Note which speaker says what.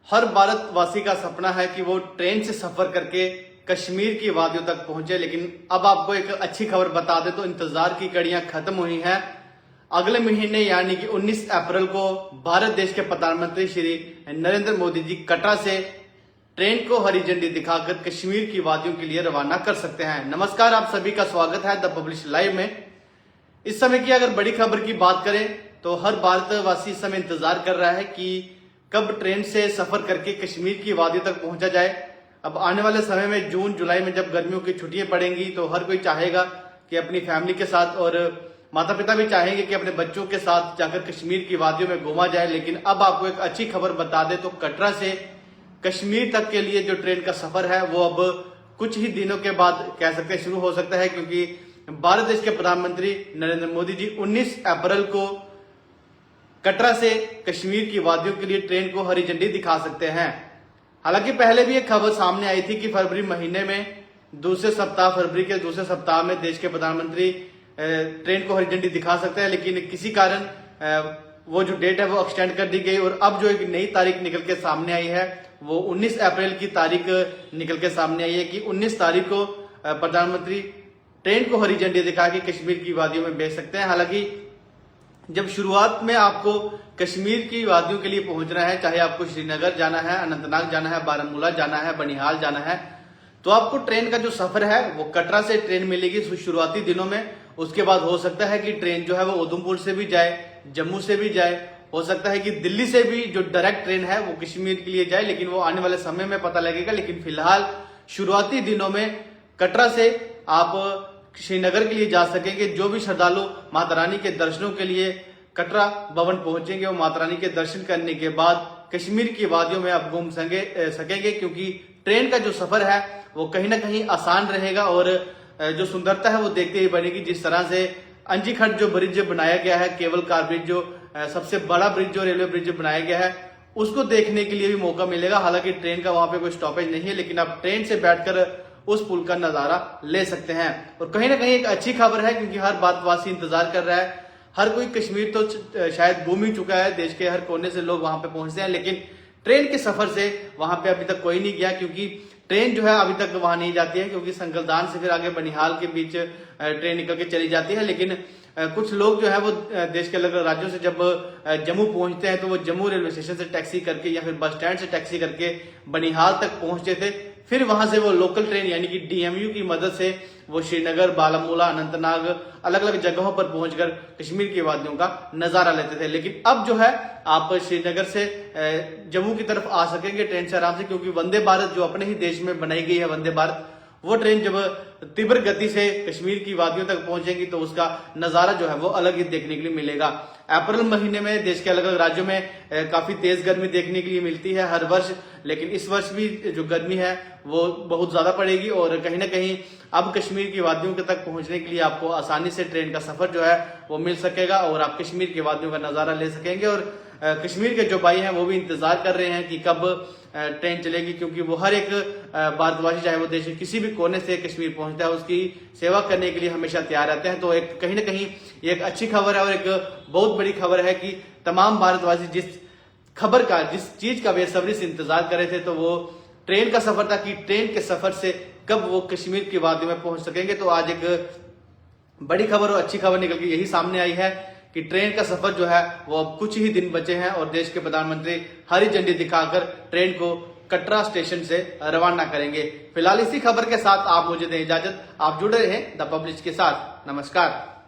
Speaker 1: हर भारतवासी का सपना है कि वो ट्रेन से सफर करके कश्मीर की वादियों तक पहुंचे, लेकिन अब आपको एक अच्छी खबर बता दें तो इंतजार की कड़ियां खत्म हुई हैं। अगले महीने यानी कि 19 अप्रैल को भारत देश के प्रधानमंत्री श्री नरेंद्र मोदी जी कटरा से ट्रेन को हरी झंडी दिखाकर कश्मीर की वादियों के लिए रवाना कर सकते हैं। नमस्कार, आप सभी का स्वागत है द पब्लिश लाइव में। इस समय की अगर बड़ी खबर की बात करें तो हर भारतवासी इस समय इंतजार कर रहा है कि कब ट्रेन से सफर करके कश्मीर की वादियों तक पहुंचा जाए। अब आने वाले समय में जून जुलाई में जब गर्मियों की छुट्टियां पड़ेंगी तो हर कोई चाहेगा कि अपनी फैमिली के साथ, और माता पिता भी चाहेंगे कि अपने बच्चों के साथ जाकर कश्मीर की वादियों में घूमा जाए। लेकिन अब आपको एक अच्छी खबर बता दे तो कटरा से कश्मीर तक के लिए जो ट्रेन का सफर है वो अब कुछ ही दिनों के बाद कह सकते हैं शुरू हो सकता है, क्योंकि भारत देश के प्रधानमंत्री नरेंद्र मोदी जी 19 अप्रैल को कटरा से कश्मीर की वादियों के लिए ट्रेन को हरी झंडी दिखा सकते हैं। हालांकि पहले भी एक खबर सामने आई थी कि फरवरी महीने में फरवरी के दूसरे सप्ताह में देश के प्रधानमंत्री ट्रेन को हरी झंडी दिखा सकते हैं, लेकिन किसी कारण वो जो डेट है वो एक्सटेंड कर दी गई और अब जो एक नई तारीख निकल के सामने आई है वो 19 अप्रैल की तारीख निकल के सामने आई है कि 19 तारीख को प्रधानमंत्री ट्रेन को हरी झंडी दिखा के कश्मीर की वादियों में भेज सकते हैं। हालांकि जब शुरुआत में आपको कश्मीर की वादियों के लिए पहुंचना है, चाहे आपको श्रीनगर जाना है, अनंतनाग जाना है, बारामूला जाना है, बनिहाल जाना है, तो आपको ट्रेन का जो सफर है वो कटरा से ट्रेन मिलेगी शुरुआती दिनों में। उसके बाद हो सकता है कि ट्रेन जो है वो उधमपुर से भी जाए, जम्मू से भी जाए, हो सकता है कि दिल्ली से भी जो डायरेक्ट ट्रेन है वो कश्मीर के लिए जाए, लेकिन वो आने वाले समय में पता लगेगा। लेकिन फिलहाल शुरुआती दिनों में कटरा से आप श्रीनगर के लिए जा सकेंगे। जो भी श्रद्धालु माता रानी के दर्शनों के लिए कटरा भवन पहुंचेंगे वो माता रानी के दर्शन करने के बाद कश्मीर की वादियों में आप घूम सकेंगे, क्योंकि ट्रेन का जो सफर है वो कहीं ना कहीं आसान रहेगा और जो सुंदरता है वो देखते ही बनेगी। जिस तरह से अंजी खट जो ब्रिज बनाया गया है, केबल कार ब्रिज, जो सबसे बड़ा ब्रिज जो रेलवे ब्रिज बनाया गया है, उसको देखने के लिए भी मौका मिलेगा। हालांकि ट्रेन का वहां पे कोई स्टॉपेज नहीं है, लेकिन आप ट्रेन से बैठकर उस पुल का नजारा ले सकते हैं। और कहीं ना कहीं एक अच्छी खबर है, क्योंकि हर भारतवासी इंतजार कर रहा है। हर कोई कश्मीर तो शायद घूम ही चुका है, देश के हर कोने से लोग वहां पे पहुंचते हैं, लेकिन ट्रेन के सफर से वहां पे अभी तक कोई नहीं गया, क्योंकि ट्रेन जो है अभी तक वहां नहीं जाती है, क्योंकि संगलदान से फिर आगे बनिहाल के बीच ट्रेन निकल के चली जाती है। लेकिन कुछ लोग जो है वो देश के अलग अलग राज्यों से जब जम्मू पहुंचते हैं तो वो जम्मू रेलवे स्टेशन से टैक्सी करके या फिर बस स्टैंड से टैक्सी करके बनिहाल तक पहुंचते थे। फिर वहां से वो लोकल ट्रेन यानी कि डीएमयू की मदद से वो श्रीनगर, बारामूला, अनंतनाग अलग अलग जगहों पर पहुंचकर कश्मीर की वादियों का नजारा लेते थे। लेकिन अब जो है आप श्रीनगर से जम्मू की तरफ आ सकेंगे ट्रेन से आराम से, क्योंकि वंदे भारत जो अपने ही देश में बनाई गई है वंदे भारत, वो ट्रेन जब तीव्र गति से कश्मीर की वादियों तक पहुंचेगी तो उसका नजारा जो है वो अलग ही देखने के लिए मिलेगा। अप्रैल महीने में देश के अलग अलग राज्यों में काफी तेज गर्मी देखने के लिए मिलती है हर वर्ष, लेकिन इस वर्ष भी जो गर्मी है वो बहुत ज्यादा पड़ेगी और कहीं ना कहीं अब कश्मीर की वादियों के तक पहुंचने के लिए आपको आसानी से ट्रेन का सफर जो है वो मिल सकेगा और आप कश्मीर की वादियों का नजारा ले सकेंगे। और कश्मीर के जो भाई हैं वो भी इंतजार कर रहे हैं कि कब ट्रेन चलेगी, क्योंकि वो हर एक भारतवासी चाहे वो देश के किसी भी कोने से कश्मीर पहुंचता है उसकी सेवा करने के लिए हमेशा तैयार रहते हैं। तो एक कहीं ना कहीं ये एक अच्छी खबर है और एक बहुत बड़ी खबर है कि तमाम भारतवासी जिस चीज का बेसब्री से इंतजार कर रहे थे तो वो ट्रेन का सफर था कि ट्रेन के सफर से कब वो कश्मीर की वादियों में पहुंच सकेंगे। तो आज एक बड़ी खबर और अच्छी खबर निकल के यही सामने आई है कि ट्रेन का सफर जो है वो अब कुछ ही दिन बचे हैं और देश के प्रधानमंत्री हरी झंडी दिखाकर ट्रेन को कटरा स्टेशन से रवाना करेंगे। फिलहाल इसी खबर के साथ आप मुझे दें इजाजत। आप जुड़े रहें द पब्लिश के साथ। नमस्कार।